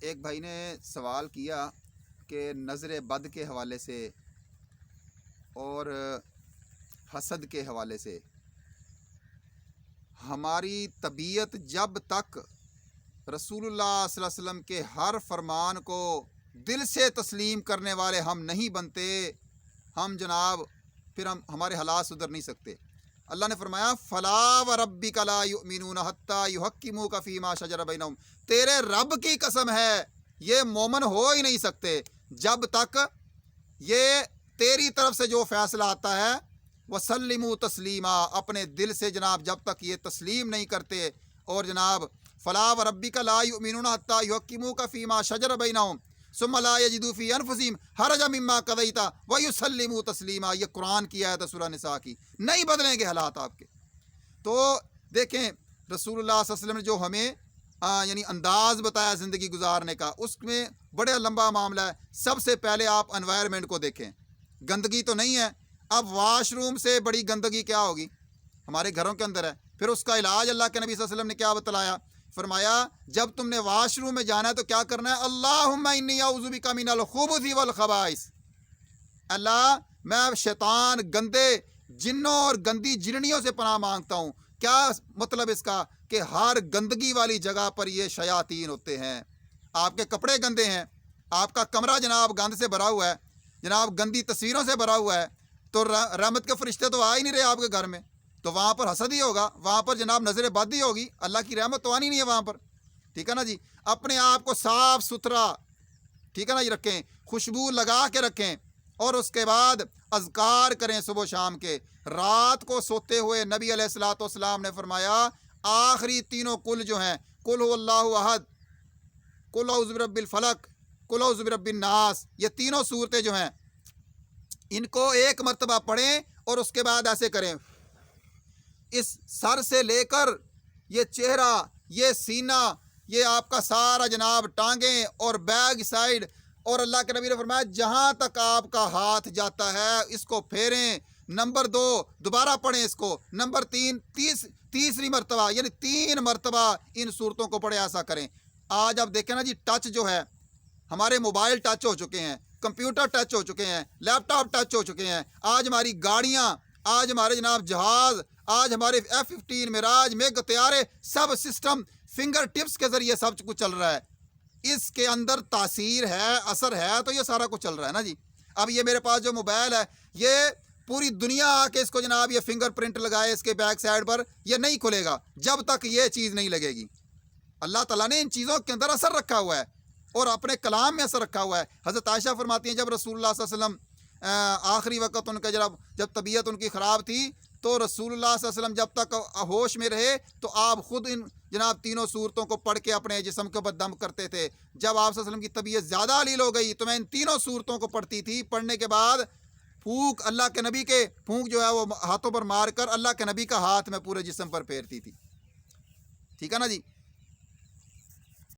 ایک بھائی نے سوال کیا کہ نظر بد کے حوالے سے اور حسد کے حوالے سے ہماری طبیعت جب تک رسول اللہ صلی اللہ علیہ وسلم کے ہر فرمان کو دل سے تسلیم کرنے والے ہم نہیں بنتے، ہم جناب پھر ہمارے حالات سدھر نہیں سکتے۔ اللہ نے فرمایا فلا وربک لا یؤمنون حتی یحکموک فیما شجر بینہم، تیرے رب کی قسم ہے یہ مومن ہو ہی نہیں سکتے جب تک یہ تیری طرف سے جو فیصلہ آتا ہے وسلموا تسلیما، اپنے دل سے جناب جب تک یہ تسلیم نہیں کرتے، اور جناب فلا وربک لا یؤمنون حتی یحکموک فیما شجر بینہم ثم لا یجدوا فی انفسہم حرجا مما قضیت ویسلموا تسلیما، یہ قرآن کی آیت ہے سورہ نساء کی۔ نہیں بدلیں گے حالات آپ کے۔ تو دیکھیں رسول اللہ صلی اللہ علیہ وسلم نے جو ہمیں یعنی انداز بتایا زندگی گزارنے کا، اس میں بڑے لمبا معاملہ ہے۔ سب سے پہلے آپ انوائرمنٹ کو دیکھیں، گندگی تو نہیں ہے۔ اب واش روم سے بڑی گندگی کیا ہوگی؟ ہمارے گھروں کے اندر ہے۔ پھر اس کا علاج اللہ کے نبی صلی اللہ علیہ وسلم نے کیا بتلایا؟ فرمایا جب تم نے واش روم میں جانا ہے تو کیا کرنا ہے؟ اللہم انی اعوذ بک من الخبث والخبائث، اللہ میں شیطان، گندے جنوں اور گندی جننیوں سے پناہ مانگتا ہوں۔ کیا مطلب اس کا؟ کہ ہر گندگی والی جگہ پر یہ شیاطین ہوتے ہیں۔ آپ کے کپڑے گندے ہیں، آپ کا کمرہ جناب گند سے بھرا ہوا ہے، جناب گندی تصویروں سے بھرا ہوا ہے، تو رحمت کے فرشتے تو آ ہی نہیں رہے آپ کے گھر میں، تو وہاں پر حسد ہی ہوگا، وہاں پر جناب نظر بد ہی ہوگی، اللہ کی رحمت تو آنی نہیں ہے وہاں پر۔ ٹھیک ہے نا جی؟ اپنے آپ کو صاف ستھرا ٹھیک ہے نا جی رکھیں، خوشبو لگا کے رکھیں، اور اس کے بعد اذکار کریں صبح و شام کے۔ رات کو سوتے ہوئے نبی علیہ الصلوۃ والسلام نے فرمایا آخری تینوں کل جو ہیں، قل هو اللہ احد، قل اعوذ برب الفلق، قل اعوذ برب الناس، یہ تینوں صورتیں جو ہیں ان کو ایک مرتبہ پڑھیں، اور اس کے بعد ایسے کریں، اس سر سے لے کر یہ چہرہ، یہ سینہ، یہ آپ کا سارا جناب ٹانگیں اور بیک سائڈ، اور اللہ کے نبی نے فرمایا جہاں تک آپ کا ہاتھ جاتا ہے اس کو پھیریں۔ نمبر 2 دوبارہ پڑھیں اس کو۔ نمبر 3 تیسری مرتبہ، یعنی 3 مرتبہ ان صورتوں کو پڑھے، ایسا کریں۔ آج آپ دیکھیں نا جی، ٹچ جو ہے، ہمارے موبائل ٹچ ہو چکے ہیں، کمپیوٹر ٹچ ہو چکے ہیں، لیپ ٹاپ ٹچ ہو چکے ہیں، آج ہماری گاڑیاں، آج ہمارے جناب جہاز، آج ہمارے F-15 معراج میگ طیارے، سب سسٹم فنگر ٹپس کے ذریعے سب کچھ چل رہا ہے۔ اس کے اندر تاثیر ہے، اثر ہے، تو یہ سارا کچھ چل رہا ہے نا جی۔ اب یہ میرے پاس جو موبائل ہے، یہ پوری دنیا آ کے اس کو جناب یہ فنگر پرنٹ لگائے اس کے بیک سائڈ پر، یہ نہیں کھلے گا جب تک یہ چیز نہیں لگے گی۔ اللہ تعالیٰ نے ان چیزوں کے اندر اثر رکھا ہوا ہے، اور اپنے کلام میں اثر رکھا ہوا ہے۔ حضرت عائشہ فرماتی ہیں جب رسول اللہ صلی اللہ علیہ وسلم آخری وقت ان کا جب طبیعت ان کی خراب تھی، تو رسول اللہ صلی اللہ علیہ وسلم جب تک ہوش میں رہے تو آپ خود ان جناب تینوں صورتوں کو پڑھ کے اپنے جسم کے اوپر دم کرتے تھے۔ جب آپ صلی اللہ علیہ وسلم کی طبیعت زیادہ علیل ہو گئی تو میں ان تینوں صورتوں کو پڑھتی تھی، پڑھنے کے بعد پھونک، اللہ کے نبی کے پھونک جو ہے وہ ہاتھوں پر مار کر اللہ کے نبی کا ہاتھ میں پورے جسم پر پھیرتی تھی۔ ٹھیک ہے نا جی؟